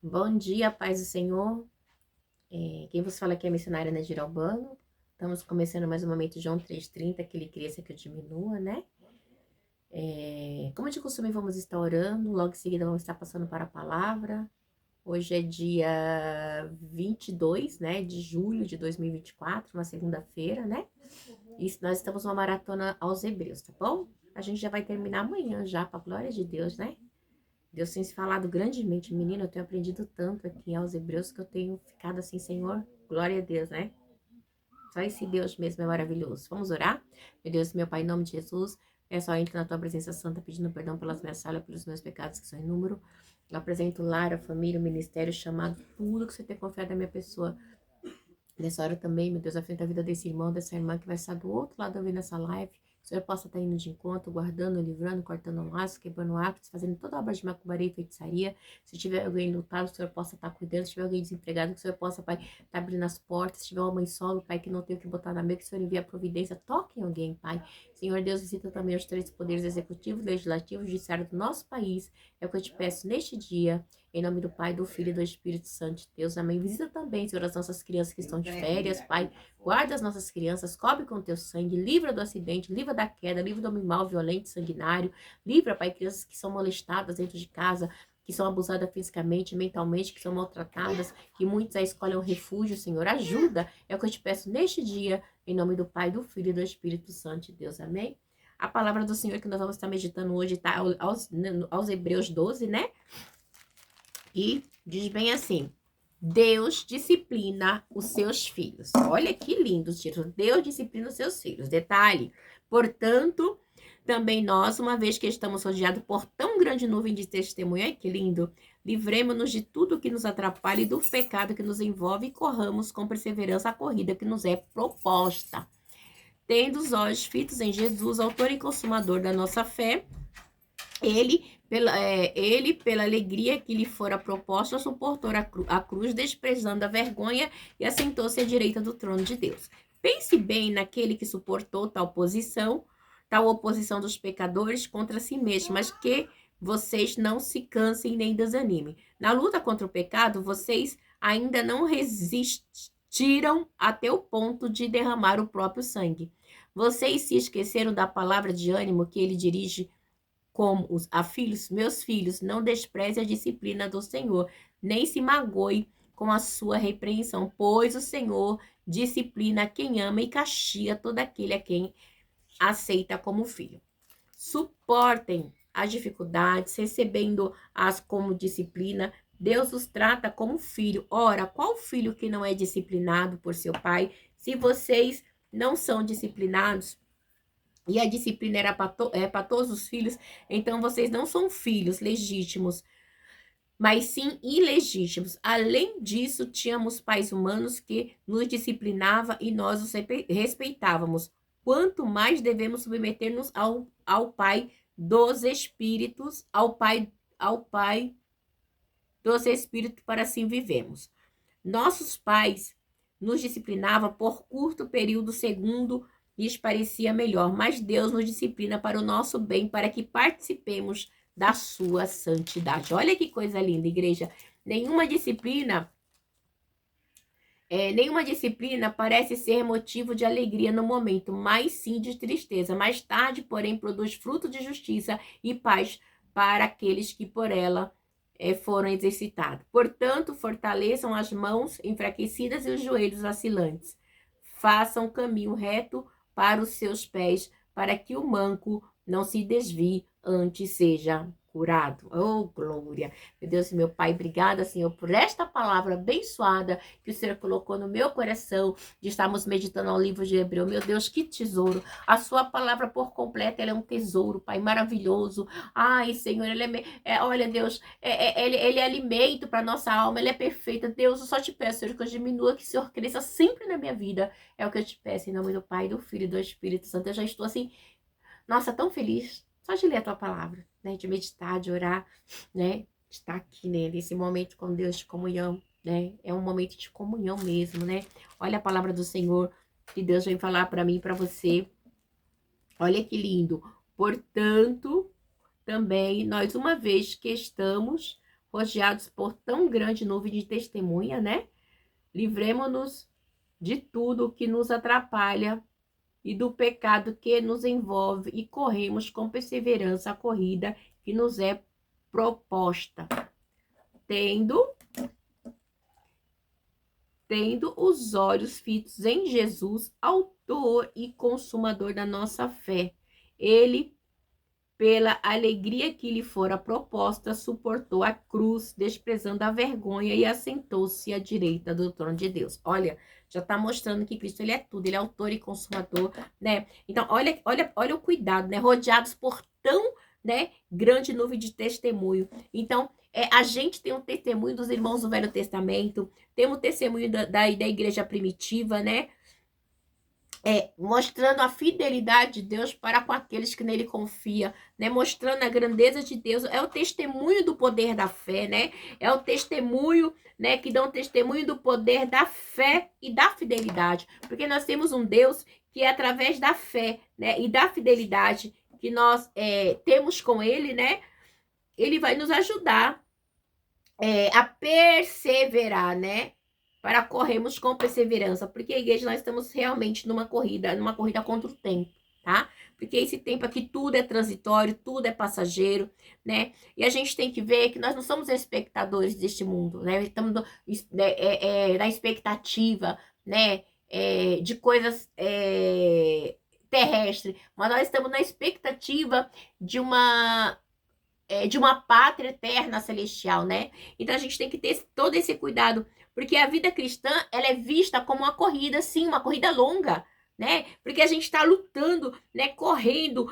Bom dia, paz do Senhor. Quem vos fala aqui é a missionária Nadir Albano. Estamos começando mais um momento de João 3,30, que ele cresça, que eu diminua, né? Como de costume, vamos estar orando, logo em seguida vamos estar passando para a palavra. Hoje é dia 22, né, de julho de 2024, uma segunda-feira, né? E nós estamos numa maratona aos Hebreus, tá bom? A gente já vai terminar amanhã já, para a glória de Deus, né? Deus tem se falado grandemente. Menina, eu tenho aprendido tanto aqui aos Hebreus que eu tenho ficado assim, Senhor, glória a Deus, né? Só esse Deus mesmo é maravilhoso. Vamos orar? Meu Deus, meu Pai, em nome de Jesus, é só entro na tua presença santa pedindo perdão pelas minhas falhas, pelos meus pecados que são em número. Eu apresento o lar, a família, o ministério, o chamado, tudo que você tem confiado na minha pessoa. Nessa hora também, meu Deus, à frente da vida desse irmão, dessa irmã que vai estar do outro lado ouvindo essa live. Que o Senhor possa estar indo de encontro, guardando, livrando, cortando laços, quebrando hábitos, fazendo toda a obra de macumbaria e feitiçaria. Se tiver alguém lutado, que o Senhor possa estar cuidando. Se tiver alguém desempregado, que o Senhor possa, Pai, estar abrindo as portas. Se tiver uma mãe solo, Pai, que não tem o que botar na mesa, que o Senhor envie a providência. Toque em alguém, Pai. Senhor Deus, visita também os três poderes executivos, legislativo e judiciário do nosso país. É o que eu te peço neste dia. Em nome do Pai, do Filho e do Espírito Santo de Deus. Amém. Visita também, Senhor, as nossas crianças que estão de férias, Pai. Guarda as nossas crianças, cobre com teu sangue, livra do acidente, livra da queda, livra do homem mau, violento, sanguinário. Livra, Pai, crianças que são molestadas dentro de casa, que são abusadas fisicamente, mentalmente, que são maltratadas, que muitos aí escolhem um refúgio, Senhor. Ajuda. É o que eu te peço neste dia, em nome do Pai, do Filho e do Espírito Santo de Deus. Amém. A palavra do Senhor que nós vamos estar meditando hoje está aos Hebreus 12, né? E diz bem assim: Deus disciplina os seus filhos. Olha que lindo o título. Deus disciplina os seus filhos. Detalhe. Portanto, também nós, uma vez que estamos rodeados por tão grande nuvem de testemunha, ai que lindo, livremos-nos de tudo que nos atrapalha e do pecado que nos envolve e corramos com perseverança a corrida que nos é proposta. Tendo os olhos fitos em Jesus, autor e consumador da nossa fé, ele, pela alegria que lhe fora proposta, suportou a cruz, desprezando a vergonha, e assentou-se à direita do trono de Deus. Pense bem naquele que suportou tal oposição dos pecadores contra si mesmo, mas que vocês não se cansem nem desanimem. Na luta contra o pecado, vocês ainda não resistiram até o ponto de derramar o próprio sangue. Vocês se esqueceram da palavra de ânimo que ele dirige como a filhos, meus filhos, não despreze a disciplina do Senhor, nem se magoe com a sua repreensão, pois o Senhor disciplina quem ama e castiga todo aquele a quem aceita como filho. Suportem as dificuldades, recebendo-as como disciplina. Deus os trata como filho. Ora, qual filho que não é disciplinado por seu pai? Se vocês não são disciplinados, e a disciplina era para todos os filhos, então vocês não são filhos legítimos, mas sim ilegítimos. Além disso, tínhamos pais humanos que nos disciplinavam e nós os respeitávamos. Quanto mais devemos submeter-nos ao Pai dos Espíritos, ao Pai dos Espíritos, para assim vivemos. Nossos pais nos disciplinavam por curto período, segundo lhes parecia melhor, mas Deus nos disciplina para o nosso bem, para que participemos da sua santidade. Olha que coisa linda, igreja. Nenhuma disciplina parece ser motivo de alegria no momento, mas sim de tristeza. Mais tarde, porém, produz fruto de justiça e paz para aqueles que por ela foram exercitados. Portanto, fortaleçam as mãos enfraquecidas e os joelhos vacilantes. Façam o caminho reto para os seus pés, para que o manco não se desvie, antes seja curado. Oh, glória! Meu Deus e meu Pai, obrigada, Senhor, por esta palavra abençoada que o Senhor colocou no meu coração, de estarmos meditando ao livro de Hebreu. Meu Deus, que tesouro! A sua palavra por completo, ela é um tesouro, Pai, maravilhoso. Ai, Senhor, olha, Deus, ele é alimento para nossa alma, ele é perfeito. Deus, eu só te peço, Senhor, que eu diminua, que o Senhor cresça sempre na minha vida. É o que eu te peço, em nome do Pai, do Filho e do Espírito Santo. Eu já estou assim, nossa, tão feliz só de ler a tua palavra, né? De meditar, de orar, né? De estar aqui, né? Nesse momento com Deus de comunhão, né? É um momento de comunhão mesmo, né? Olha a palavra do Senhor que Deus vem falar para mim e para você. Olha que lindo. Portanto, também nós, uma vez que estamos rodeados por tão grande nuvem de testemunha, né? Livremo-nos de tudo que nos atrapalha e do pecado que nos envolve e corremos com perseverança a corrida que nos é proposta, tendo os olhos fitos em Jesus, autor e consumador da nossa fé. Ele, pela alegria que lhe fora proposta, suportou a cruz, desprezando a vergonha, e assentou-se à direita do trono de Deus. Olha, já está mostrando que Cristo, ele é tudo, ele é autor e consumador, né? Então, olha o cuidado, né? Rodeados por tão, né, grande nuvem de testemunho. Então, a gente tem um testemunho dos irmãos do Velho Testamento, temos testemunho da igreja primitiva, né? Mostrando a fidelidade de Deus para com aqueles que nele confiam, né? Mostrando a grandeza de Deus. É o testemunho do poder da fé, né? É o testemunho, né, que dão testemunho do poder da fé e da fidelidade. Porque nós temos um Deus que é através da fé, né, e da fidelidade que nós temos com ele, né? Ele vai nos ajudar a perseverar, né? Para corrermos com perseverança, porque a igreja, nós estamos realmente numa corrida contra o tempo, tá? Porque esse tempo aqui tudo é transitório, tudo é passageiro, né? E a gente tem que ver que nós não somos espectadores deste mundo, né? Estamos na expectativa, né? De coisas terrestres, mas nós estamos na expectativa de uma pátria eterna celestial, né? Então a gente tem que ter todo esse cuidado, porque a vida cristã, ela é vista como uma corrida, sim, uma corrida longa, né? Porque a gente está lutando, né? Correndo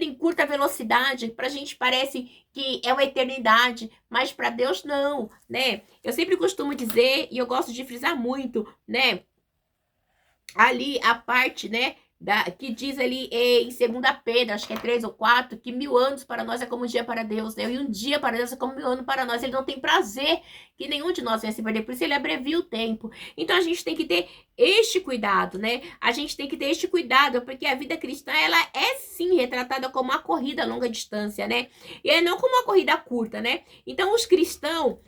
em curta velocidade. Pra gente parece que é uma eternidade, mas para Deus não, né? Eu sempre costumo dizer, e eu gosto de frisar muito, né? Ali a parte, né? Que diz ali em 2 Pedro, acho que é 3 ou 4, que 1000 anos para nós é como um dia para Deus, né? E um dia para Deus é como 1000 anos para nós. Ele não tem prazer que nenhum de nós venha se perder, por isso ele abrevia o tempo. Então a gente tem que ter este cuidado, né? A gente tem que ter este cuidado, porque a vida cristã, ela é sim retratada como uma corrida a longa distância, né? E é não como uma corrida curta, né? Então os cristãos,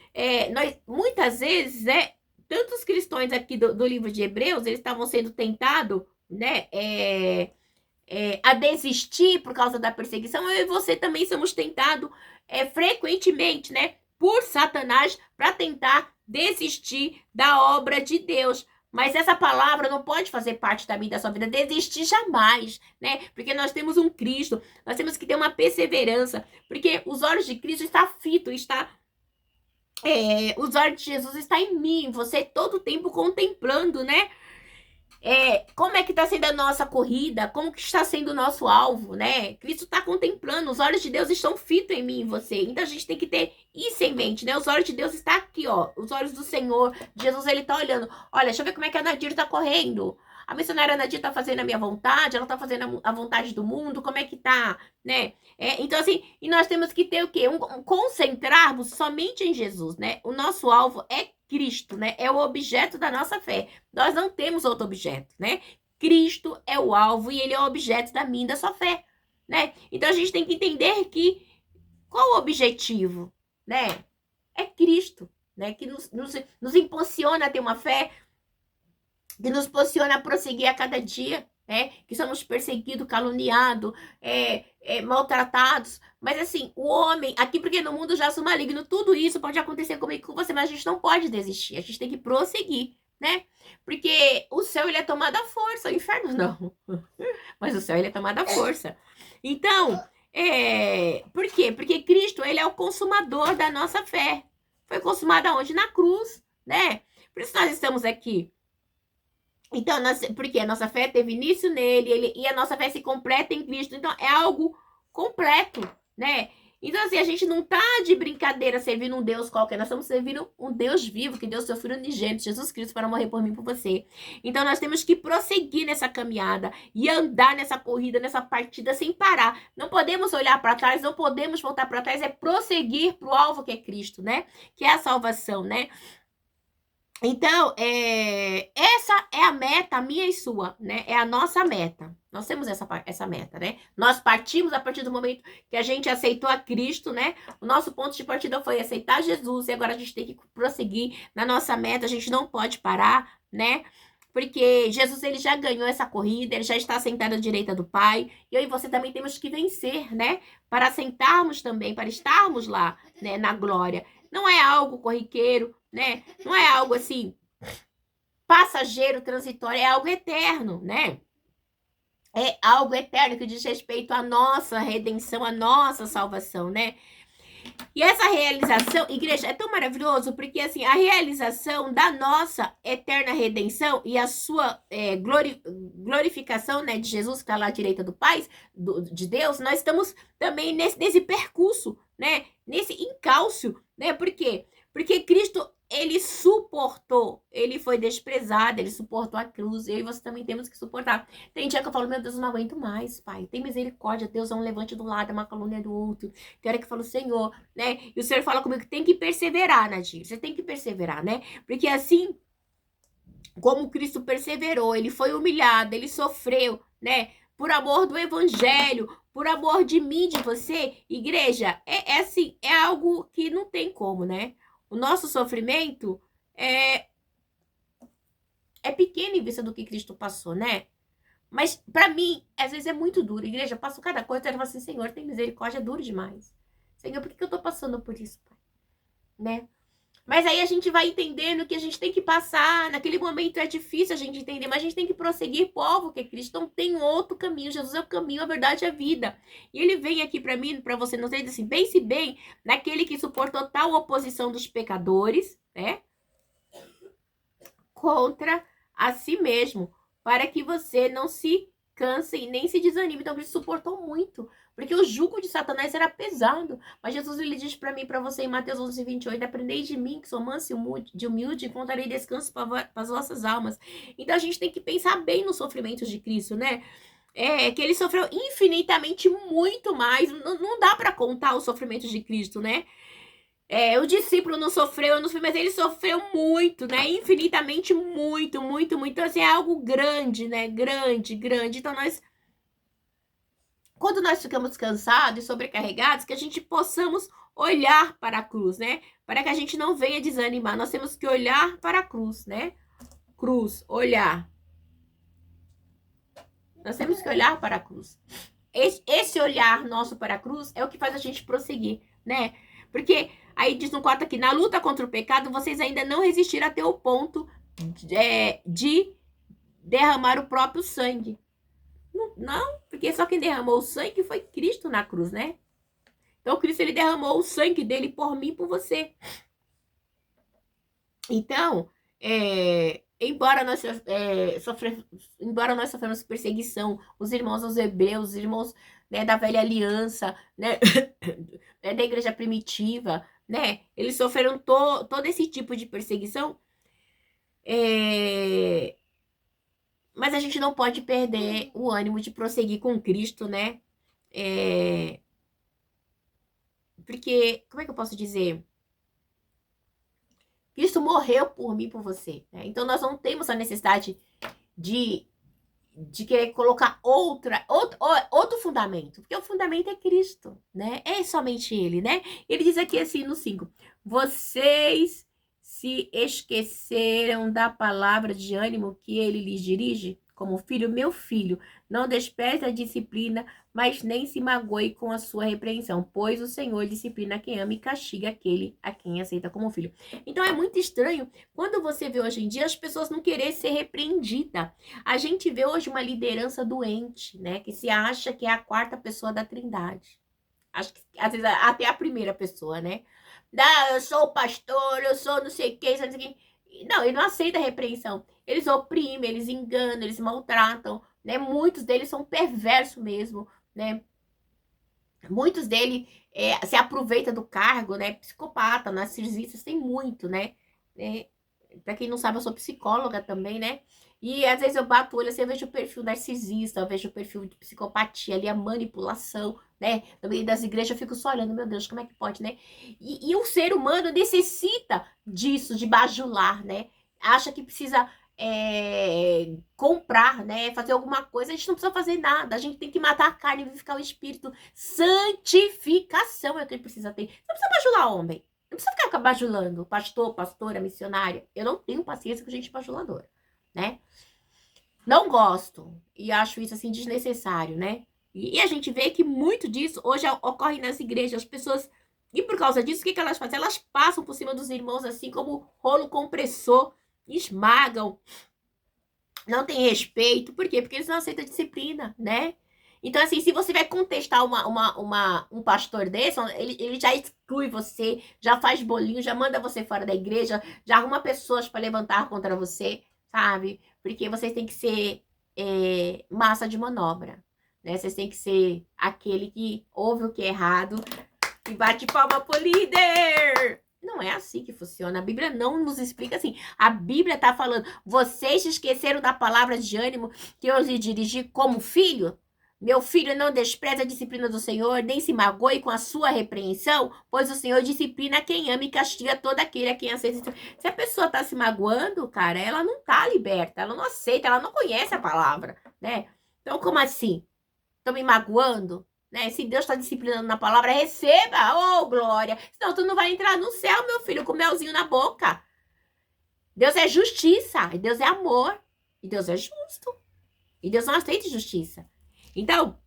nós muitas vezes, né? Tantos cristãos aqui do livro de Hebreus, eles estavam sendo tentados, né, a desistir por causa da perseguição. Eu e você também somos tentados frequentemente, né, por Satanás, para tentar desistir da obra de Deus. Mas essa palavra não pode fazer parte da minha e da sua vida. Desistir jamais, né? Porque nós temos um Cristo. Nós temos que ter uma perseverança. Porque os olhos de Cristo estão fitos, os olhos de Jesus estão em mim. Você todo o tempo contemplando, né? Como é que está sendo a nossa corrida, como que está sendo o nosso alvo, né? Cristo está contemplando, os olhos de Deus estão fitos em mim e você. Então a gente tem que ter isso em mente, né? Os olhos de Deus estão aqui, ó. Os olhos do Senhor, Jesus, ele tá olhando. Olha, deixa eu ver como é que a Nadir tá correndo. A missionária Nadir tá fazendo a minha vontade, ela tá fazendo a vontade do mundo, como é que tá, né? Então assim, e nós temos que ter o quê? Concentrarmos somente em Jesus, né? O nosso alvo é Cristo, né? É o objeto da nossa fé. Nós não temos outro objeto, né? Cristo é o alvo e ele é o objeto da minha e da sua fé, né? Então a gente tem que entender que qual o objetivo, né? É Cristo, né? Que nos impulsiona a ter uma fé, que nos impulsiona a prosseguir a cada dia, né? Que somos perseguidos, caluniados, maltratados. Mas assim, o homem, aqui porque no mundo já sou maligno, tudo isso pode acontecer comigo e com você, mas a gente não pode desistir, a gente tem que prosseguir, né? Porque o céu, ele é tomado à força, o inferno não. Mas o céu, ele é tomado à força. Então, por quê? Porque Cristo, ele é o consumador da nossa fé. Foi consumado aonde? Na cruz, né? Por isso nós estamos aqui. Então, porque a nossa fé teve início nele, e a nossa fé se completa em Cristo. Então, é algo completo, né? Então, assim, a gente não tá de brincadeira servindo um Deus qualquer. Nós estamos servindo um Deus vivo, que deu seu Filho unigênito, Jesus Cristo, para morrer por mim e por você. Então, nós temos que prosseguir nessa caminhada e andar nessa corrida, nessa partida, sem parar. Não podemos olhar para trás, não podemos voltar para trás. É prosseguir pro alvo que é Cristo, né? Que é a salvação, né? Então, essa é a meta, a minha e sua, né? É a nossa meta. Nós temos essa meta, né? Nós partimos a partir do momento que a gente aceitou a Cristo, né? O nosso ponto de partida foi aceitar Jesus e agora a gente tem que prosseguir na nossa meta. A gente não pode parar, né? Porque Jesus, ele já ganhou essa corrida, ele já está sentado à direita do Pai. E eu e você também temos que vencer, né? Para sentarmos também, para estarmos lá, né? Na glória. Não é algo corriqueiro, né? Não é algo assim, passageiro, transitório, é algo eterno, né? É algo eterno que diz respeito à nossa redenção, à nossa salvação, né? E essa realização, igreja, é tão maravilhoso, porque assim, a realização da nossa eterna redenção e a sua glorificação, né, de Jesus, que está lá à direita do Pai, de Deus, nós estamos também nesse percurso, né, nesse encalço, né, por quê? Porque Cristo, ele suportou, ele foi desprezado, ele suportou a cruz, eu e você também temos que suportar. Tem dia que eu falo, meu Deus, eu não aguento mais, Pai, tem misericórdia, Deus é um levante do lado, é uma calúnia do outro. Tem hora que eu falo, Senhor, né? E o Senhor fala comigo que tem que perseverar, Nadir. Você tem que perseverar, né? Porque assim como Cristo perseverou, ele foi humilhado, ele sofreu, né? Por amor do evangelho, por amor de mim, de você, igreja, é assim, é algo que não tem como, né? O nosso sofrimento é pequeno em vista do que Cristo passou, né? Mas para mim, às vezes é muito duro. Igreja, eu passo cada coisa, eu falo assim, Senhor, tem misericórdia, é duro demais. Senhor, por que eu tô passando por isso, Pai? Né? Mas aí a gente vai entendendo que a gente tem que passar. Naquele momento é difícil a gente entender, mas a gente tem que prosseguir, povo, que Cristo não tem outro caminho. Jesus é o caminho, a verdade e a vida. E ele vem aqui para mim, para você, não sei, assim, pense bem naquele que suportou tal oposição dos pecadores, né? Contra a si mesmo, para que você não se canse e nem se desanime. Então, ele suportou muito, porque o jugo de Satanás era pesado. Mas Jesus, ele diz para mim, para você, em Mateus 11:28, aprendei de mim, que sou manso e humilde, encontrarei descanso para as vossas almas. Então, a gente tem que pensar bem nos sofrimentos de Cristo, né? Que ele sofreu infinitamente muito mais. Não dá para contar os sofrimentos de Cristo, né? O discípulo não sofreu, mas ele sofreu muito, né? Infinitamente muito, muito, muito. Então, assim, é algo grande, né? Grande, grande. Então, quando nós ficamos cansados e sobrecarregados, que a gente possamos olhar para a cruz, né? Para que a gente não venha desanimar. Nós temos que olhar para a cruz, né? Cruz, olhar. Nós temos que olhar para a cruz. Esse olhar nosso para a cruz é o que faz a gente prosseguir, né? Porque aí diz no 4 aqui, na luta contra o pecado, vocês ainda não resistiram até o ponto de derramar o próprio sangue. Não, porque só quem derramou o sangue foi Cristo na cruz, né? Então, Cristo, ele derramou o sangue dele por mim e por você. Então, embora nós sofremos perseguição, os irmãos aos hebreus, os irmãos, né, da velha aliança, né, da igreja primitiva, né, eles sofreram todo esse tipo de perseguição, mas a gente não pode perder o ânimo de prosseguir com Cristo, né, porque, como é que eu posso dizer? Cristo morreu por mim e por você, né? Então nós não temos a necessidade de querer colocar outro fundamento, porque o fundamento é Cristo, né? É somente ele, né? Ele diz aqui assim no 5, vocês se esqueceram da palavra de ânimo que ele lhes dirige? Como filho, meu filho, não despreze a disciplina, mas nem se magoe com a sua repreensão, pois o Senhor disciplina quem ama e castiga aquele a quem aceita como filho. Então é muito estranho quando você vê hoje em dia as pessoas não querer ser repreendidas. A gente vê hoje uma liderança doente, né? Que se acha que é a quarta pessoa da Trindade. Acho que às vezes até a primeira pessoa, né? Eu sou o pastor, eu sou não sei o que, não sei o que. Não, ele não aceita a repreensão. Eles oprimem, eles enganam, eles maltratam, né? Muitos deles são perversos mesmo, né? Muitos deles se aproveitam do cargo, né? Psicopata, narcisistas, tem muito, né? Pra quem não sabe, eu sou psicóloga também, né? E às vezes eu bato o olho assim, eu vejo o perfil narcisista, eu vejo o perfil de psicopatia ali, a manipulação, né? No meio das igrejas eu fico só olhando, meu Deus, como é que pode, né? E o ser humano necessita disso, de bajular, né? acha que precisa comprar, né? Fazer alguma coisa, a gente não precisa fazer nada. A gente tem que matar a carne e vivificar o espírito. Santificação é o que precisa ter. Você não precisa bajular homem. Não precisa ficar bajulando pastor, pastora, missionária. Eu não tenho paciência com gente bajuladora, né? Não gosto. E acho isso, assim, desnecessário, né? E a gente vê que muito disso hoje ocorre nas igrejas. As pessoas... E por causa disso, o que elas fazem? Elas passam por cima dos irmãos, assim, como rolo compressor. Esmagam. Não tem respeito. Por quê? Porque eles não aceitam disciplina, né? Então, assim, se você vai contestar um pastor desse, ele já exclui você, já faz bolinho, já manda você fora da igreja, já arruma pessoas para levantar contra você, sabe? Porque vocês têm que ser massa de manobra, né? Vocês têm que ser aquele que ouve o que é errado e bate palma pro líder. Não é assim que funciona. A Bíblia não nos explica assim. A Bíblia tá falando, vocês esqueceram da palavra de ânimo que eu lhe dirigi como filho? Meu filho, não despreze a disciplina do Senhor, nem se magoe com a sua repreensão, pois o Senhor disciplina quem ama e castiga todo aquele a quem aceita. Se a pessoa tá se magoando, cara, ela não tá liberta, ela não aceita, ela não conhece a palavra, né? Então, como assim? Tô me magoando? Né? Se Deus está disciplinando na palavra, receba, oh glória. Senão tu não vai entrar no céu, meu filho, com melzinho na boca. Deus é justiça, e Deus é amor, e Deus é justo, e Deus não aceita injustiça. Então,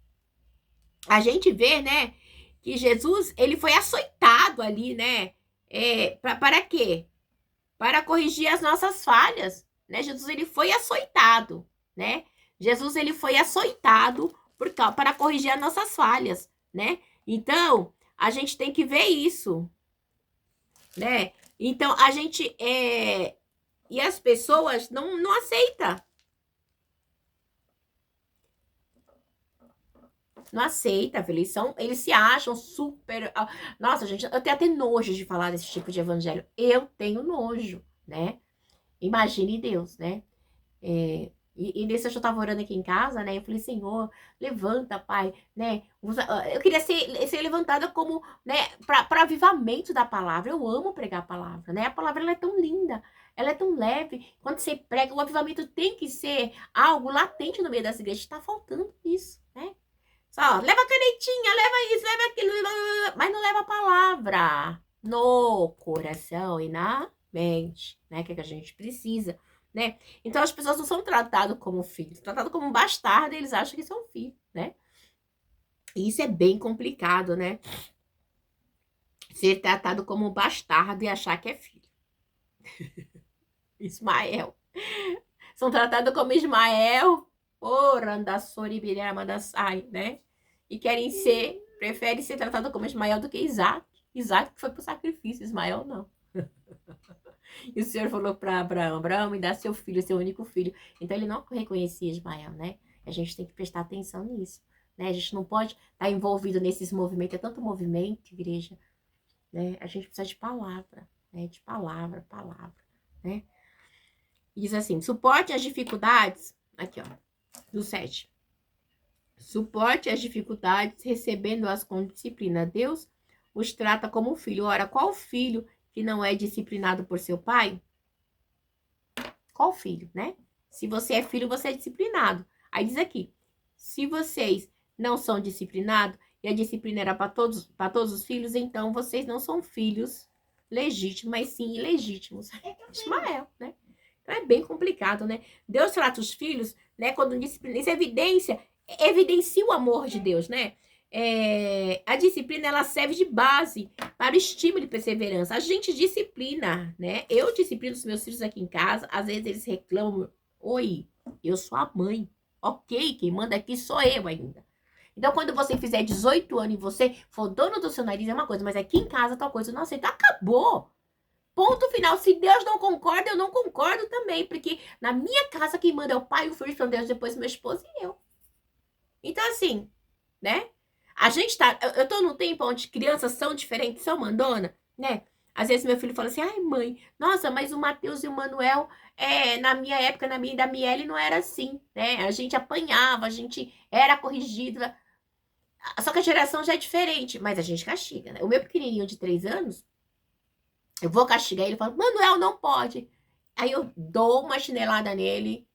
a gente vê, né, que Jesus, ele foi açoitado ali, né, para quê? Para corrigir as nossas falhas, né? Jesus, ele foi açoitado, né? Jesus, ele foi açoitado para corrigir as nossas falhas, né? Então, a gente tem que ver isso, né? Então, a gente e as pessoas não aceitam. Não aceita, filho. Eles se acham super... Nossa, gente, eu tenho até nojo de falar desse tipo de evangelho. Eu tenho nojo, né? Imagine Deus, né? E nesse eu estava orando aqui em casa, né? Eu falei, Senhor, levanta, Pai, né? Eu queria ser levantada como, né? Para avivamento da palavra. Eu amo pregar a palavra, né? A palavra, ela é tão linda, ela é tão leve. Quando você prega, o avivamento tem que ser algo latente no meio das igrejas. Está faltando isso, né? Só, leva a canetinha, leva isso, leva aquilo, mas não leva a palavra no coração e na mente, né? Que é que a gente precisa, né? Então as pessoas não são tratadas como filhos, tratadas como um bastardo, e eles acham que são filhos, né? E isso é bem complicado, né? Ser tratado como um bastardo e achar que é filho. Ismael. São tratados como Ismael, né? E querem preferem ser tratados como Ismael do que Isaac. Isaac foi pro sacrifício, Ismael não. E o Senhor falou para Abraão, Abraão, me dá seu filho, seu único filho. Então ele não reconhecia Ismael, né? A gente tem que prestar atenção nisso, né? A gente não pode estar envolvido nesses movimentos, é tanto movimento, igreja, né? A gente precisa de palavra, né? De palavra, né? Diz assim, suporte as dificuldades, aqui ó, do 7. Suporte as dificuldades, recebendo-as com disciplina. Deus os trata como filho. Ora, qual filho que não é disciplinado por seu pai? Qual filho, né? Se você é filho, você é disciplinado. Aí diz aqui, se vocês não são disciplinados, e a disciplina era para todos os filhos, então vocês não são filhos legítimos, mas sim ilegítimos. Ismael, né? Então é bem complicado, né? Deus trata os filhos, né? Quando disciplina, isso evidencia o amor de Deus, né? A disciplina, ela serve de base para o estímulo e perseverança. A gente disciplina, né? Eu disciplino os meus filhos aqui em casa. Às vezes eles reclamam. Oi, eu sou a mãe. Ok, quem manda aqui sou eu ainda. Então, quando você fizer 18 anos e você for dono do seu nariz, é uma coisa. Mas aqui em casa, tal coisa, não aceita. Acabou. Ponto final. Se Deus não concorda, eu não concordo também. Porque na minha casa, quem manda é o pai, o filho, o Deus, depois meu esposo e eu. Então, assim, né? A gente tá... Eu tô num tempo onde crianças são diferentes, são mandona, né? Às vezes meu filho fala assim, ai mãe, nossa, mas o Matheus e o Manuel, na minha época, da Miele, não era assim, né? A gente apanhava, a gente era corrigida. Só que a geração já é diferente, mas a gente castiga, né? O meu pequenininho de 3 anos, eu vou castigar ele e falo, Manuel, não pode. Aí eu dou uma chinelada nele.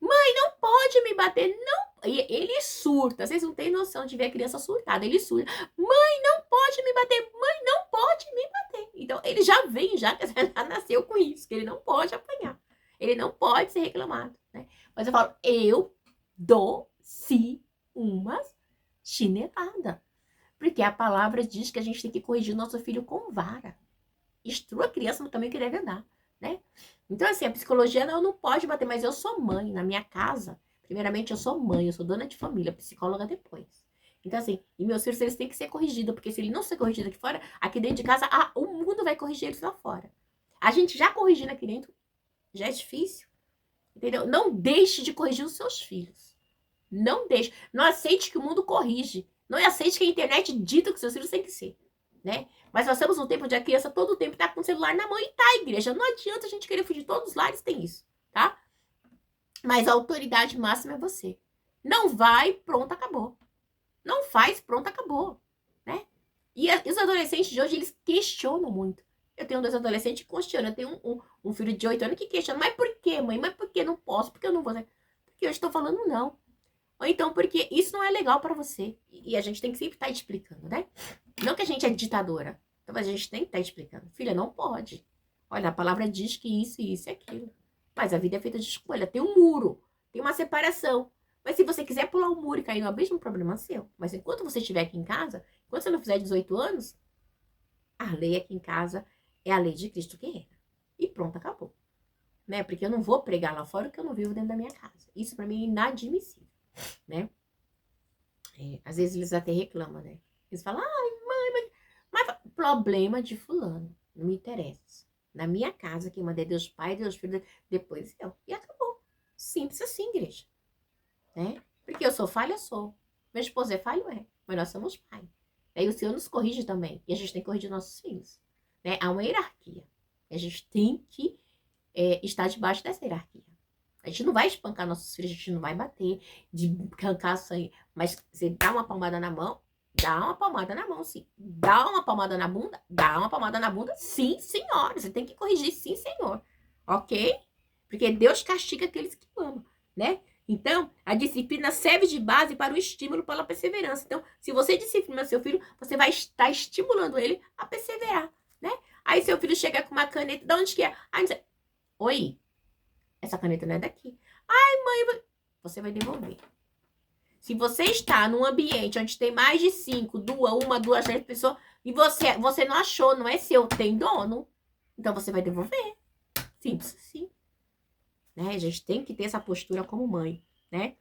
Mãe, não pode me bater, não. E ele surta. Vocês não têm noção de ver a criança surtada. Ele surta. Mãe, não pode me bater. Mãe, não pode me bater. Então, ele já vem, já nasceu com isso, que ele não pode apanhar. Ele não pode ser reclamado, né? Mas eu falo, eu dou sim uma chinelada. Porque a palavra diz que a gente tem que corrigir o nosso filho com vara. Instrua a criança no caminho que deve andar, né? Então, assim, a psicologia não pode bater, mas eu sou mãe na minha casa. Primeiramente, eu sou mãe, eu sou dona de família, psicóloga depois. Então, assim, e meus filhos, eles têm que ser corrigidos, porque se ele não ser corrigido aqui fora, aqui dentro de casa, o mundo vai corrigir eles lá fora. A gente já corrigindo aqui dentro, já é difícil, entendeu? Não deixe de corrigir os seus filhos. Não deixe. Não aceite que o mundo corrige. Não aceite que a internet dita que seus filhos têm que ser, né? Mas nós estamos num tempo onde a criança todo o tempo está com o celular na mão e tá, igreja. Não adianta a gente querer fugir. Todos os lares tem isso, tá? Mas a autoridade máxima é você. Não vai, pronto, acabou. Não faz, pronto, acabou, né? E os adolescentes de hoje, eles questionam muito. Eu tenho 2 adolescentes que questionam. Eu tenho um filho de 8 anos que questiona. Mas por quê, mãe? Mas por que não posso? Por que eu não vou? Porque eu estou falando não. Ou então porque isso não é legal para você. E a gente tem que sempre estar explicando, né? Não que a gente é ditadora. Então a gente tem que estar explicando. Filha, não pode. Olha, a palavra diz que isso e isso e aquilo. Mas a vida é feita de escolha. Tem um muro. Tem uma separação. Mas se você quiser pular o muro e cair no abismo, o problema é seu. Mas enquanto você estiver aqui em casa, enquanto você não fizer 18 anos, a lei aqui em casa é a lei de Cristo que reina. E pronto, acabou. Né? Porque eu não vou pregar lá fora o que eu não vivo dentro da minha casa. Isso para mim é inadmissível, né? Às vezes eles até reclamam, né? Eles falam, ai, mãe, mas problema de fulano, não me interessa. Na minha casa, quem manda é Deus Pai, Deus Filho, depois eu. E acabou. Simples assim, igreja. Né? Porque eu sou falha, sou. Meu esposo é falho, é. Mas nós somos pai. Aí o Senhor nos corrige também. E a gente tem que corrigir nossos filhos. Né? Há uma hierarquia. A gente tem que estar debaixo dessa hierarquia. A gente não vai espancar nossos filhos, a gente não vai bater, de arrancar sangue. Mas você dá uma palmada na mão, dá uma palmada na mão, sim. Dá uma palmada na bunda, dá uma palmada na bunda, sim, senhora. Você tem que corrigir, sim, senhor. Ok? Porque Deus castiga aqueles que amam, né? Então, a disciplina serve de base para o estímulo, para a perseverança. Então, se você disciplina seu filho, você vai estar estimulando ele a perseverar, né? Aí seu filho chega com uma caneta, de onde que é? Aí você... Oi, essa caneta não é daqui. Ai, mãe, você vai devolver. Se você está num ambiente onde tem mais de 5, 2, 3 pessoas, e você não achou, não é seu, tem dono, então você vai devolver. Simples assim. Né? A gente tem que ter essa postura como mãe, né?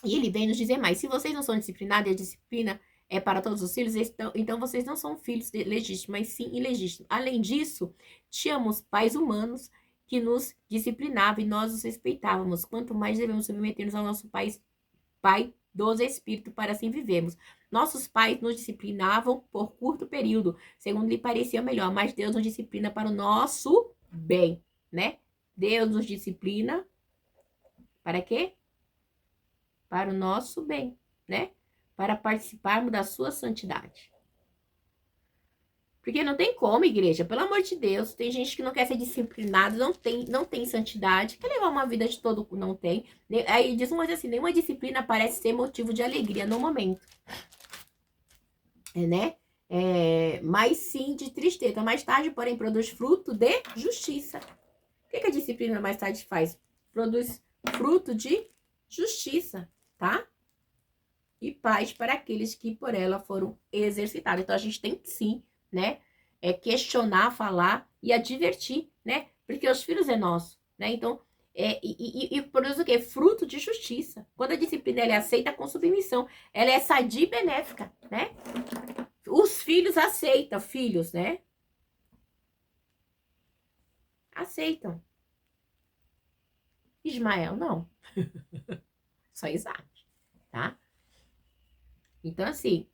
E ele vem nos dizer mais, se vocês não são disciplinados e a disciplina é para todos os filhos, então vocês não são filhos legítimos, mas sim ilegítimos. Além disso, tínhamos pais humanos que nos disciplinavam e nós os respeitávamos. Quanto mais devemos submeter-nos ao nosso Pai dos Espíritos para assim vivermos. Nossos pais nos disciplinavam por curto período, segundo lhe parecia melhor, mas Deus nos disciplina para o nosso bem, né? Deus nos disciplina para quê? Para o nosso bem, né? Para participarmos da sua santidade. Porque não tem como, igreja, pelo amor de Deus, tem gente que não quer ser disciplinado, não tem santidade, quer levar uma vida de todo, não tem. Aí diz uma coisa assim, nenhuma disciplina parece ser motivo de alegria no momento. Né? Mas sim de tristeza. Mais tarde, porém, produz fruto de justiça. O que a disciplina mais tarde faz? Produz fruto de justiça, tá? E paz para aqueles que por ela foram exercitados. Então, a gente tem que sim, né? Questionar, falar e advertir, né? Porque os filhos é nosso, né? Então, e produz o quê? Fruto de justiça. Quando a disciplina ela é aceita com submissão, ela é sadia e benéfica, né? Os filhos aceitam, filhos, né? Aceitam. Ismael, não. Só Isaac, tá? Então, assim,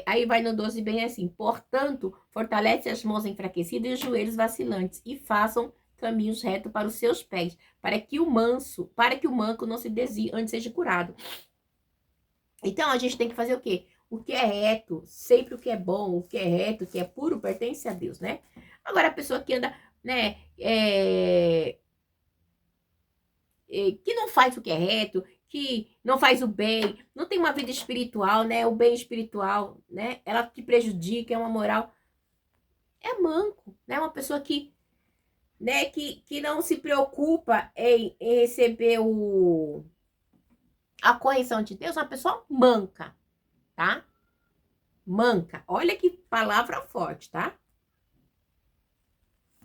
aí vai no 12 bem assim, portanto, fortalece as mãos enfraquecidas e os joelhos vacilantes e façam caminhos retos para os seus pés, para que o manco não se desvie antes seja curado. Então, a gente tem que fazer o quê? O que é reto, sempre o que é bom, o que é reto, o que é puro, pertence a Deus, né? Agora, a pessoa que anda, né, que não faz o que é reto, que não faz o bem, não tem uma vida espiritual, né? O bem espiritual, né? Ela te prejudica, é uma moral. É manco, né? Uma pessoa que, né, que não se preocupa em receber a correção de Deus, uma pessoa manca, tá? Manca. Olha que palavra forte, tá?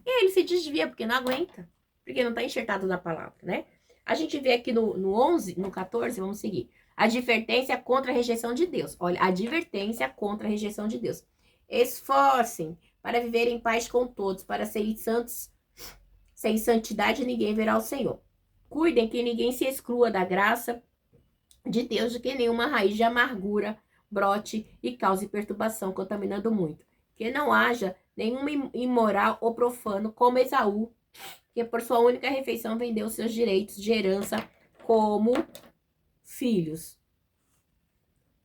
E aí ele se desvia porque não aguenta, porque não tá enxertado na palavra, né? A gente vê aqui no 11, no 14, vamos seguir. Advertência contra a rejeição de Deus. Olha, advertência contra a rejeição de Deus. Esforcem para viver em paz com todos, para serem santos. Sem santidade ninguém verá o Senhor. Cuidem que ninguém se exclua da graça de Deus, de que nenhuma raiz de amargura brote e cause perturbação, contaminando muito. Que não haja nenhum imoral ou profano como Esaú, que por sua única refeição vendeu seus direitos de herança como filhos.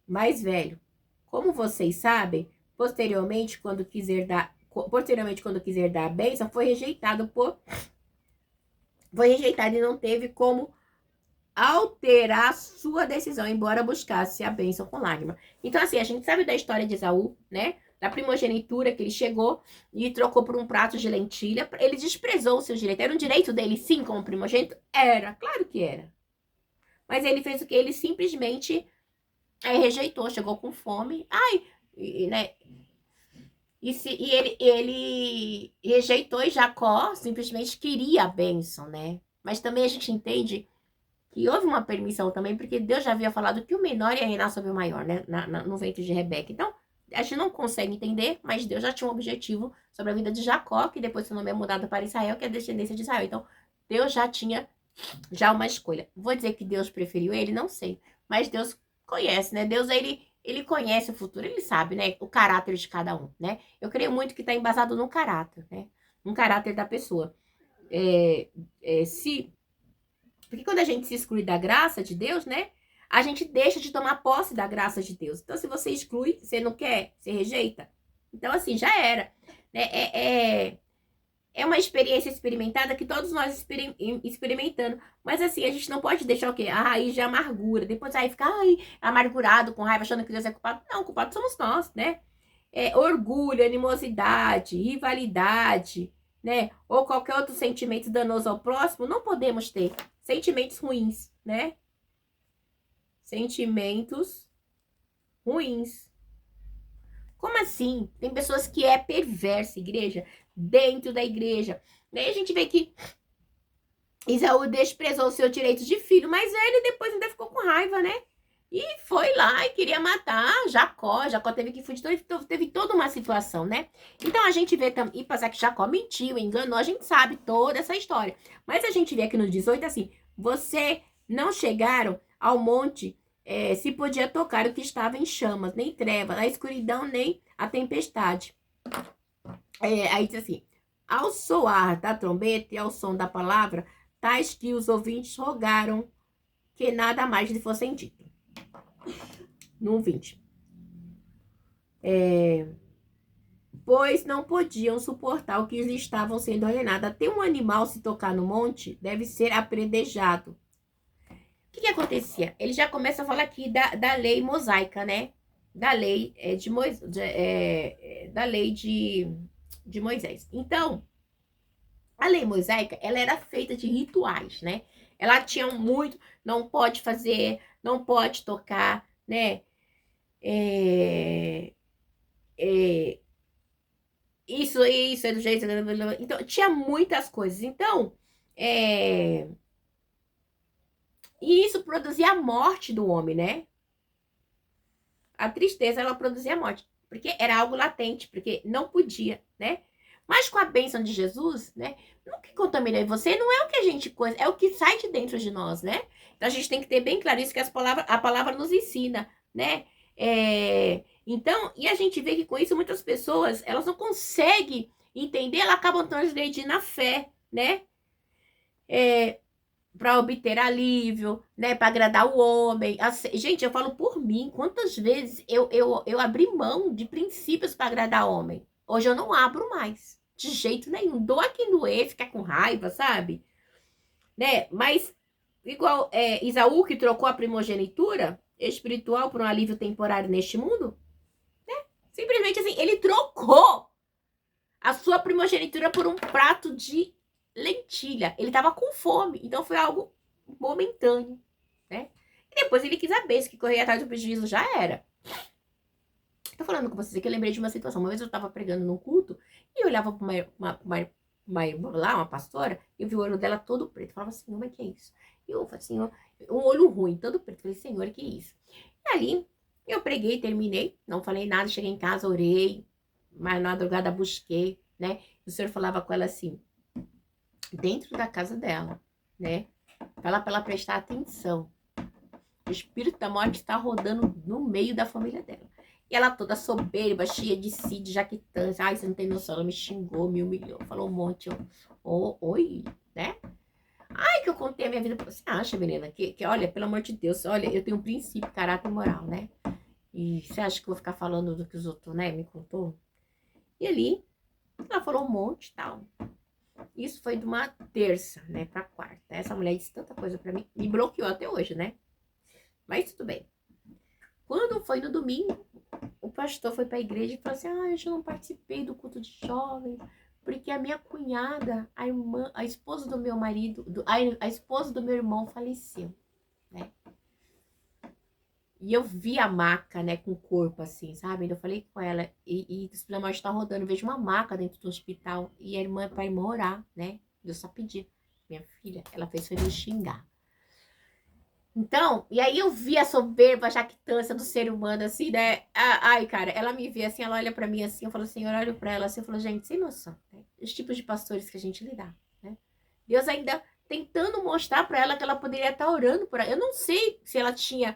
Mais velho. Como vocês sabem, posteriormente, quando quiser dar a bênção, foi rejeitado e não teve como alterar sua decisão, embora buscasse a bênção com lágrima. Então, assim, a gente sabe da história de Esaú, né? Da primogenitura, que ele chegou e trocou por um prato de lentilha. Ele desprezou o seu direito. Era um direito dele, sim, como primogênito? Era, claro que era. Mas ele fez o que? Ele simplesmente rejeitou, chegou com fome. Ai, né? Ele rejeitou e Jacó simplesmente queria a bênção, né? Mas também a gente entende que houve uma permissão também, porque Deus já havia falado que o menor ia reinar sobre o maior, né? No ventre de Rebeca. Então, a gente não consegue entender, mas Deus já tinha um objetivo sobre a vida de Jacó, que depois seu nome é mudado para Israel, que é a descendência de Israel. Então, Deus já tinha uma escolha. Vou dizer que Deus preferiu ele? Não sei. Mas Deus conhece, né? Deus, ele conhece o futuro, ele sabe, né? O caráter de cada um, né? Eu creio muito que está embasado no caráter, né? No caráter da pessoa. Porque quando a gente se exclui da graça de Deus, né? A gente deixa de tomar posse da graça de Deus. Então, se você exclui, você não quer, você rejeita. Então, assim, já era. Né? É uma experiência experimentada que todos nós experimentando. Mas, assim, a gente não pode deixar o quê? A raiz de amargura. Depois aí ficar amargurado, com raiva, achando que Deus é culpado. Não, culpado somos nós, né? Orgulho, animosidade, rivalidade, né? Ou qualquer outro sentimento danoso ao próximo, não podemos ter. Sentimentos ruins, né? Sentimentos ruins. Como assim? Tem pessoas que é perversa, igreja, dentro da igreja. Daí a gente vê que Esaú desprezou o seu direito de filho, mas ele depois ainda ficou com raiva, né? E foi lá e queria matar Jacó. Jacó teve que fugir, então teve toda uma situação, né? Então a gente vê também, e passar que Jacó mentiu, enganou, a gente sabe toda essa história. Mas a gente vê aqui no 18 assim: você não chegaram ao monte, se podia tocar o que estava em chamas, nem treva, na escuridão, nem a tempestade. Aí diz assim: ao soar da trombeta e ao som da palavra, tais que os ouvintes rogaram que nada mais lhe fossem dito. No 20. Pois não podiam suportar o que lhes estavam sendo ordenado. Até um animal se tocar no monte deve ser apredejado. O que acontecia? Ele já começa a falar aqui da lei mosaica, né? Da lei da lei de Moisés. Então, a lei mosaica, ela era feita de rituais, né? Ela tinha muito, não pode fazer, não pode tocar, né? Isso é do jeito. Então, tinha muitas coisas. Então, e isso produzia a morte do homem, né? A tristeza, ela produzia a morte. Porque era algo latente, porque não podia, né? Mas com a bênção de Jesus, né? O que contamina você não é o que a gente coisa, é o que sai de dentro de nós, né? Então a gente tem que ter bem claro isso que a palavra nos ensina, né? Então, e a gente vê que com isso muitas pessoas, elas não conseguem entender, elas acabam transgredindo a fé, né? Para obter alívio, né? Para agradar o homem. Gente, eu falo por mim, quantas vezes eu abri mão de princípios para agradar o homem. Hoje eu não abro mais. de jeito nenhum. Doa quem doer, ficar com raiva, sabe? Né? Mas, igual Isaú, que trocou a primogenitura espiritual por um alívio temporário neste mundo, né? Simplesmente assim, ele trocou a sua primogenitura por um prato de lentilha. Ele tava com fome, então foi algo momentâneo, né? E depois ele quis a bênção, que correr atrás do prejuízo já era. Tô falando com vocês aqui, eu lembrei de uma situação. Uma vez eu tava pregando num culto e eu olhava pra uma irmã lá, uma pastora, e eu vi o olho dela todo preto. Eu falava, Senhor, mas que é isso? E eu falei, Senhor, um olho ruim, todo preto. Eu falei, Senhor, que é isso? E ali, eu preguei, terminei, não falei nada, cheguei em casa, orei, mas na madrugada busquei, né? O Senhor falava com ela assim, dentro da casa dela, né? Fala pra ela prestar atenção. O espírito da morte está rodando no meio da família dela. E ela toda soberba, cheia de si, de jaquitância. Ai, você não tem noção, ela me xingou, me humilhou, falou um monte. Oi, né? Ai, que eu contei a minha vida pra você. Acha, menina, que olha, pelo amor de Deus, olha, eu tenho um princípio, caráter e moral, né? E você acha que eu vou ficar falando do que os outros, né, me contou? E ali, ela falou um monte e tal. Isso foi de uma terça, né, pra quarta. Essa mulher disse tanta coisa pra mim, me bloqueou até hoje, né? Mas tudo bem. Quando foi no domingo, o pastor foi pra igreja e falou assim, eu não participei do culto de jovens, porque a minha cunhada, a esposa do meu marido, a esposa do meu irmão faleceu, né? E eu vi a maca, né, com o corpo assim, sabe? Eu falei com ela, e o Espírito da Morte tá rodando, eu vejo uma maca dentro do hospital, e a irmã, pra irmã orar, né? Eu só pedi. Minha filha, ela fez foi me xingar. Então, e aí eu vi a soberba, a jactância do ser humano, assim, né? Ai, cara, ela me vê assim, ela olha pra mim assim, eu falo, Senhor, olho pra ela assim, eu falo, gente, sem noção, né? Os tipos de pastores que a gente lidar, né? Deus ainda tentando mostrar pra ela que ela poderia estar orando por ela. Eu não sei se ela tinha,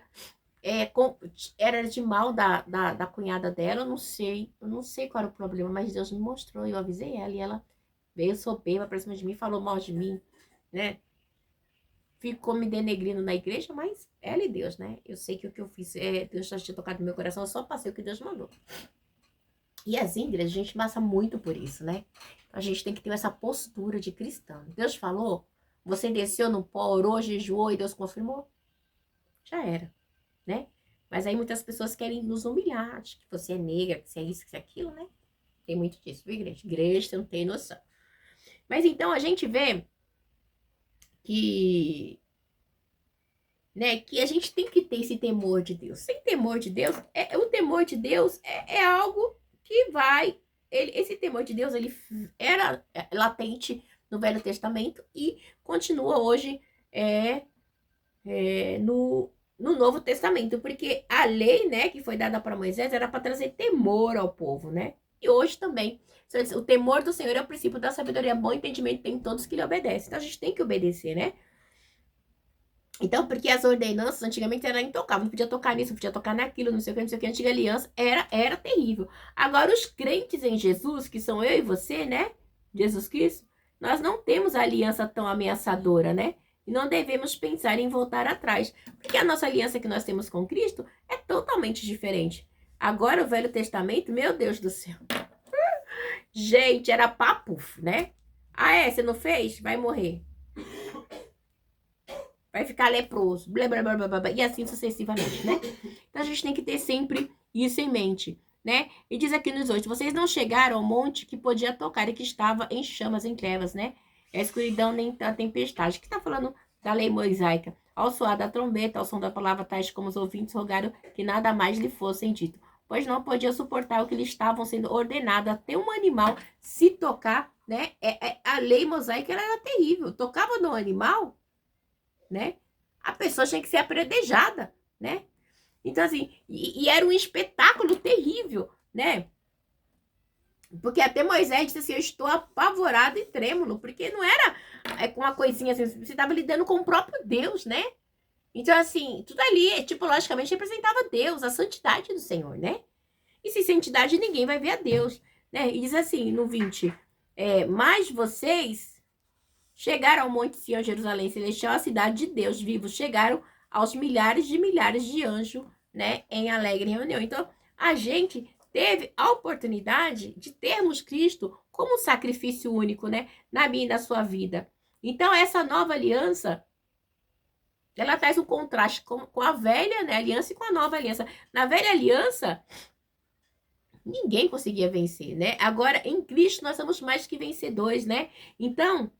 era de mal da cunhada dela, eu não sei qual era o problema, mas Deus me mostrou, eu avisei ela, e ela veio soberba pra cima de mim, falou mal de mim, né? Ficou me denegrindo na igreja, mas ela e Deus, né? Eu sei que o que eu fiz, Deus já tinha tocado no meu coração, eu só passei o que Deus mandou. E as igrejas, a gente passa muito por isso, né? A gente tem que ter essa postura de cristão. Deus falou, você desceu no pó, orou, jejuou e Deus confirmou? Já era, né? Mas aí muitas pessoas querem nos humilhar, de que você é negra, que você é isso, que você é aquilo, né? Tem muito disso, viu, igreja? Igreja, você não tem noção. Mas então a gente vê que, né, que a gente tem que ter esse temor de Deus. Sem temor de Deus, o temor de Deus é algo que vai... esse temor de Deus, ele era latente no Velho Testamento e continua hoje no Novo Testamento, porque a lei, né, que foi dada para Moisés era para trazer temor ao povo, né? E hoje também. O temor do Senhor é o princípio da sabedoria. Bom entendimento tem todos que lhe obedecem. Então a gente tem que obedecer, né? Então, porque as ordenanças antigamente eram intocáveis, não podia tocar nisso, não podia tocar naquilo, não sei o que, não sei o que. A antiga aliança era terrível. Agora, os crentes em Jesus, que são eu e você, né? Jesus Cristo, nós não temos a aliança tão ameaçadora, né? E não devemos pensar em voltar atrás. Porque a nossa aliança que nós temos com Cristo é totalmente diferente. Agora, o Velho Testamento, meu Deus do céu. Gente, era papo, né? Você não fez? Vai morrer. Vai ficar leproso, blá, blá, blá, blá, blá, e assim sucessivamente, né? Então a gente tem que ter sempre isso em mente, né? E diz aqui nos 8, vocês não chegaram ao monte que podia tocar e que estava em chamas, em trevas, né? A escuridão nem a tempestade. Que está falando da lei mosaica. Ao soar da trombeta, ao som da palavra, tais como os ouvintes rogaram que nada mais lhe fossem dito, pois não podia suportar o que lhe estavam sendo ordenado até um animal se tocar, né? A lei mosaica ela era terrível. Tocava no animal, né? A pessoa tinha que ser apredejada, né? Então, assim, e era um espetáculo terrível, né? Porque até Moisés disse assim, eu estou apavorado e trêmulo, porque não era com uma coisinha assim, você estava lidando com o próprio Deus, né? Então, assim, tudo ali, tipologicamente, representava Deus, a santidade do Senhor, né? E sem santidade ninguém vai ver a Deus, né? E diz assim, no 20, mas vocês chegaram ao Monte Sião, Jerusalém Celestial, a cidade de Deus vivo. Chegaram aos milhares de anjos, né, em alegre reunião. Então, a gente teve a oportunidade de termos Cristo como um sacrifício único, né? Na minha e na sua vida. Então, essa nova aliança, ela traz um contraste com a velha, né, aliança e com a nova aliança. Na velha aliança, ninguém conseguia vencer, né? Agora, em Cristo, nós somos mais que vencedores, né? Então,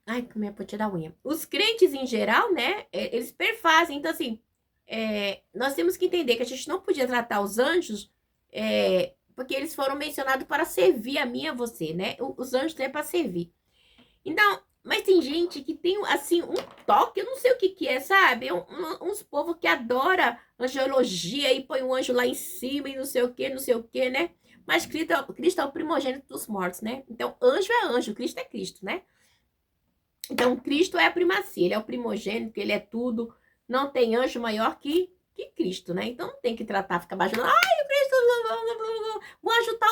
ai, como é pontinha da unha. Os crentes, em geral, né, eles perfazem. Então, assim, nós temos que entender que a gente não podia tratar os anjos, porque eles foram mencionados para servir a mim e a você, né? Os anjos é para servir. Então, mas tem gente que tem, assim, um toque, eu não sei o que que é, sabe? Uns povos que adora angelologia e põe o anjo lá em cima e não sei o que, né? Mas Cristo é o primogênito dos mortos, né? Então, anjo é anjo, Cristo é Cristo, né? Então, Cristo é a primazia, ele é o primogênito, ele é tudo. Não tem anjo maior que Cristo, né? Então, não tem que tratar, ficar baixando. Ai, o Cristo, o anjo tal.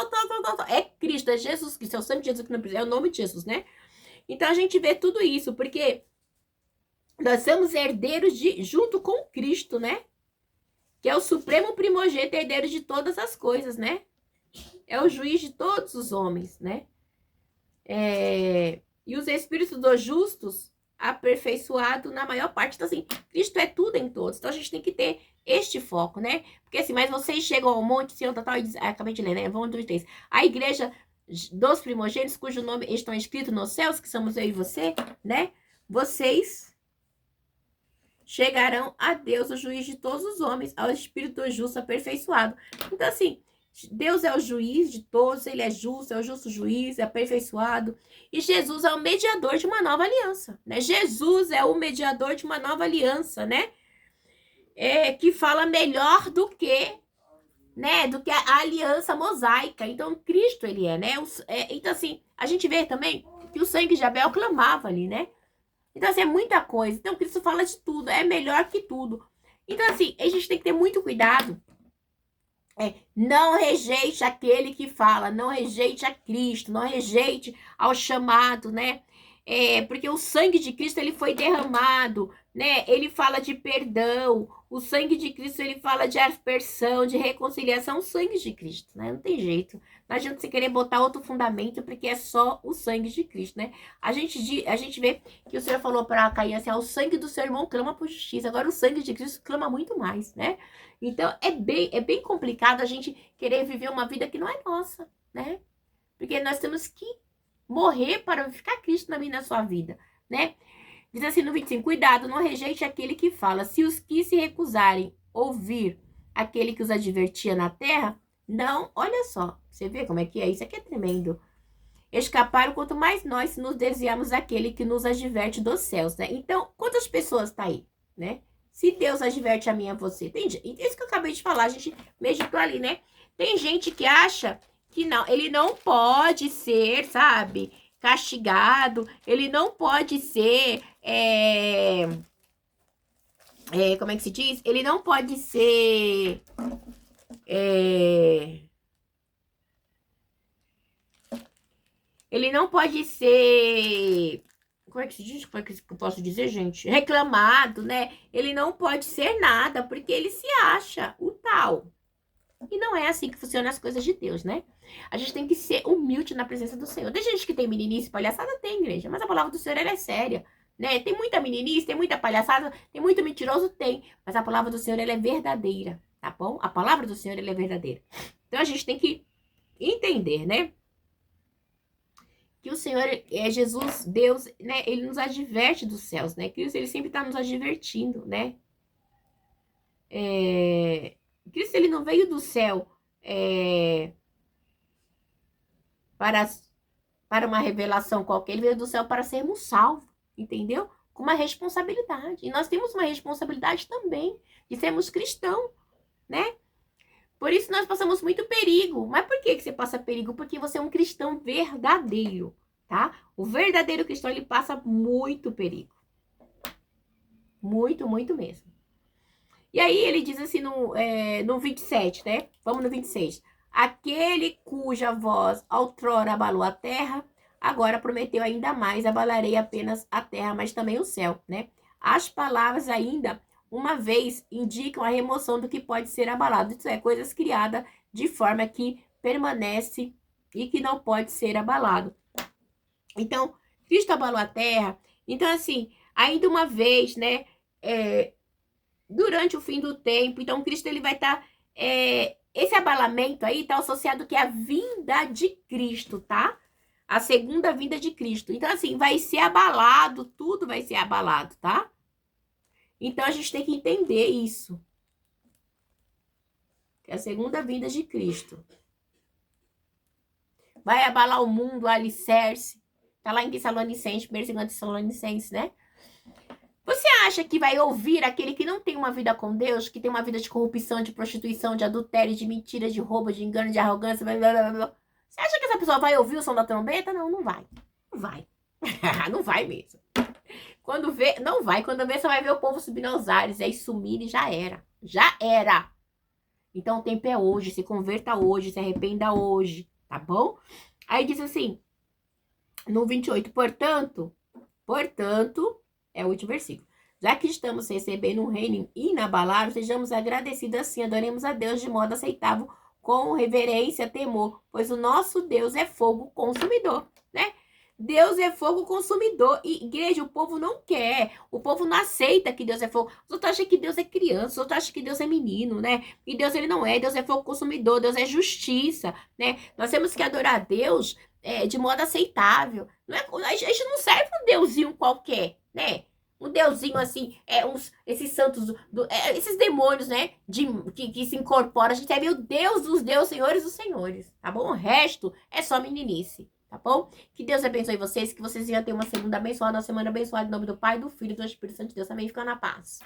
É Cristo, é Jesus Cristo, é o sangue de Jesus que não precisa, é o nome de Jesus, né? Então, a gente vê tudo isso, porque nós somos herdeiros junto com Cristo, né? Que é o supremo primogênito, herdeiro de todas as coisas, né? É o juiz de todos os homens, né? E os espíritos dos justos aperfeiçoado na maior parte. Então, assim, Cristo é tudo em todos. Então, a gente tem que ter este foco, né? Porque assim, mas vocês chegam ao monte, Sião, tal, e dizem, acabei de ler, né? Vão 2, 3. A igreja dos primogênitos, cujo nome estão escritos nos céus, que somos eu e você, né? Vocês chegarão a Deus, o juiz de todos os homens, ao Espírito justo aperfeiçoado. Então, assim, Deus é o juiz de todos, ele é justo, é o justo juiz, é aperfeiçoado. E Jesus é o mediador de uma nova aliança, né? Jesus é o mediador de uma nova aliança, né? Que fala melhor do que, né? Do que a aliança mosaica. Então, Cristo, ele é, né? Então, assim, a gente vê também que o sangue de Abel clamava ali, né? Então, assim, é muita coisa. Então, Cristo fala de tudo, é melhor que tudo. Então, assim, a gente tem que ter muito cuidado. Não rejeite aquele que fala, não rejeite a Cristo, não rejeite ao chamado, né? Porque o sangue de Cristo, ele foi derramado, né? Ele fala de perdão, o sangue de Cristo, ele fala de aspersão, de reconciliação, o sangue de Cristo, né? Não tem jeito. Não adianta você querer botar outro fundamento, porque é só o sangue de Cristo, né? A gente vê que o Senhor falou para Caim assim, o sangue do seu irmão clama por justiça, agora o sangue de Cristo clama muito mais, né? Então, é bem complicado a gente querer viver uma vida que não é nossa, né? Porque nós temos que morrer para ficar Cristo na minha e na sua vida, né? Diz assim no 25, cuidado, não rejeite aquele que fala. Se os que se recusarem ouvir aquele que os advertia na terra, não, olha só, você vê como é que é? Isso aqui é tremendo. Escaparam quanto mais nós nos desviamos daquele que nos adverte dos céus, né? Então, quantas pessoas tá aí, né? Se Deus adverte a mim e a você. Tem isso que eu acabei de falar, a gente meditou ali, né? Tem gente que acha que não, ele não pode ser, sabe, castigado, ele não pode ser, como é que se diz? Ele não pode ser, ele não pode ser, como é que se diz? Como é que eu posso dizer, gente? Reclamado, né? Ele não pode ser nada, porque ele se acha o tal. E não é assim que funcionam as coisas de Deus, né? A gente tem que ser humilde na presença do Senhor. Tem gente que tem meninice, palhaçada, tem, igreja. Mas a palavra do Senhor, ela é séria, né? Tem muita meninice, tem muita palhaçada, tem muito mentiroso, tem. Mas a palavra do Senhor, ela é verdadeira, tá bom? A palavra do Senhor, ela é verdadeira. Então, a gente tem que entender, né? Que o Senhor é Jesus, Deus, né? Ele nos adverte dos céus, né? Cristo, ele sempre está nos advertindo, né? Cristo, ele não veio do céu para uma revelação qualquer, ele veio do céu para sermos salvos, entendeu? Com uma responsabilidade. E nós temos uma responsabilidade também de sermos cristãos, né? Por isso nós passamos muito perigo. Mas por que você passa perigo? Porque você é um cristão verdadeiro, tá? O verdadeiro cristão, ele passa muito perigo. Muito, muito mesmo. E aí ele diz assim no 27, né? Vamos no 26. Aquele cuja voz outrora abalou a terra, agora prometeu ainda mais, abalarei apenas a terra, mas também o céu, né? As palavras ainda, uma vez, indicam a remoção do que pode ser abalado. Isso é, coisas criadas de forma que permanece e que não pode ser abalado. Então, Cristo abalou a terra. Então, assim, ainda uma vez, né, durante o fim do tempo, então Cristo ele vai estar, esse abalamento aí está associado que é a vinda de Cristo, tá? A segunda vinda de Cristo. Então, assim, vai ser abalado, tudo vai ser abalado, tá? Então, a gente tem que entender isso. Que é a segunda vinda de Cristo. Vai abalar o mundo, o alicerce. Tá lá em Tessalonicenses, 1 Tessalonicenses, né? Você acha que vai ouvir aquele que não tem uma vida com Deus, que tem uma vida de corrupção, de prostituição, de adultério, de mentira, de roubo, de engano, de arrogância, blá, blá, blá, blá. Você acha que essa pessoa vai ouvir o som da trombeta? Não, não vai. Não vai. Não vai mesmo. Quando vê, não vai. Quando vê, você vai ver o povo subindo aos ares, aí sumir e já era. Já era. Então o tempo é hoje, se converta hoje, se arrependa hoje, tá bom? Aí diz assim, no 28, portanto, é o último versículo. Já que estamos recebendo um reino inabalável, sejamos agradecidos assim, adoremos a Deus de modo aceitável, com reverência, temor, pois o nosso Deus é fogo consumidor, né? Deus é fogo consumidor. E, igreja, o povo não quer. O povo não aceita que Deus é fogo. Os outros acham que Deus é criança. Os outros acham que Deus é menino, né? E Deus, ele não é. Deus é fogo consumidor. Deus é justiça, né? Nós temos que adorar a Deus de modo aceitável. Não é, a gente não serve um deusinho qualquer, né? Um deusinho assim, esses santos, esses demônios, né? Que se incorporam. A gente serve o Deus dos deuses, senhores dos senhores, tá bom? O resto é só meninice. Tá bom? Que Deus abençoe vocês, que vocês venham ter uma segunda abençoada, uma semana abençoada, em nome do Pai, do Filho e do Espírito Santo de Deus. Também fica na paz.